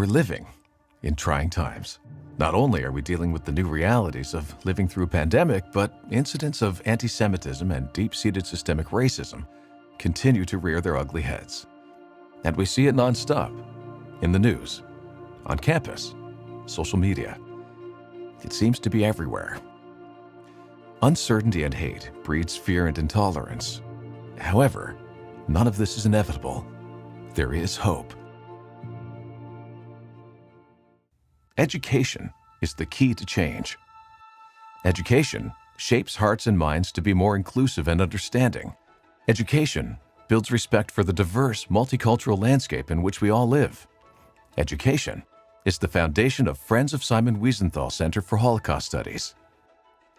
We're living in trying times. Not only are we dealing with the new realities of living through a pandemic, but incidents of anti-Semitism and deep-seated systemic racism continue to rear their ugly heads. And we see it nonstop, in the news, on campus, social media. It seems to be everywhere. Uncertainty and hate breeds fear and intolerance. However, none of this is inevitable. There is hope. Education is the key to change. Education shapes hearts and minds to be more inclusive and understanding. Education builds respect for the diverse, multicultural landscape in which we all live. Education is the foundation of Friends of Simon Wiesenthal Center for Holocaust Studies.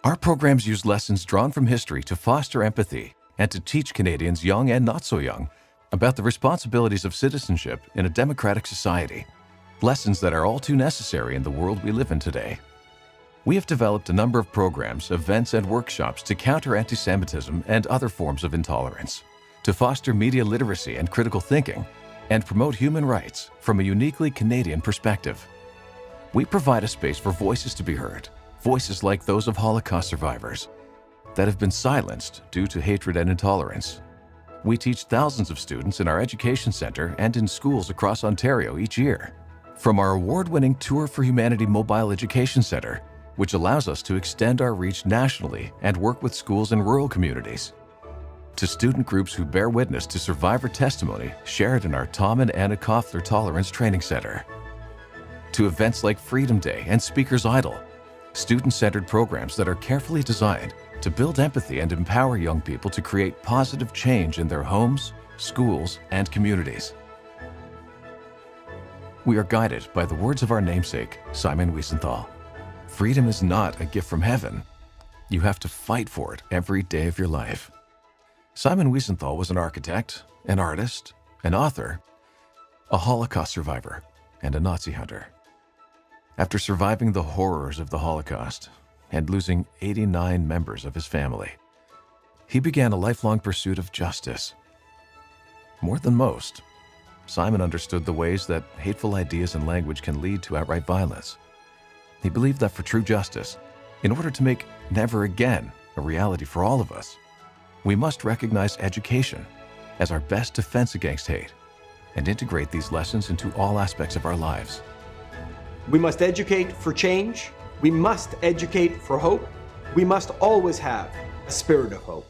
Our programs use lessons drawn from history to foster empathy and to teach Canadians, young and not so young, about the responsibilities of citizenship in a democratic society. Lessons that are all too necessary in the world we live in today. We have developed a number of programs, events, and workshops to counter anti-Semitism and other forms of intolerance, to foster media literacy and critical thinking, and promote human rights from a uniquely Canadian perspective. We provide a space for voices to be heard, voices like those of Holocaust survivors that have been silenced due to hatred and intolerance. We teach thousands of students in our education center and in schools across Ontario each year. From our award-winning Tour for Humanity Mobile Education Center, which allows us to extend our reach nationally and work with schools in rural communities, to student groups who bear witness to survivor testimony shared in our Tom and Anna Koffler Tolerance Training Center, to events like Freedom Day and Speaker's Idol, student-centered programs that are carefully designed to build empathy and empower young people to create positive change in their homes, schools, and communities. We are guided by the words of our namesake, Simon Wiesenthal. Freedom is not a gift from heaven. You have to fight for it every day of your life. Simon Wiesenthal was an architect, an artist, an author, a Holocaust survivor, and a Nazi hunter. After surviving the horrors of the Holocaust and losing 89 members of his family, he began a lifelong pursuit of justice. More than most, Simon understood the ways that hateful ideas and language can lead to outright violence. He believed that for true justice, in order to make never again a reality for all of us, we must recognize education as our best defense against hate and integrate these lessons into all aspects of our lives. We must educate for change. We must educate for hope. We must always have a spirit of hope.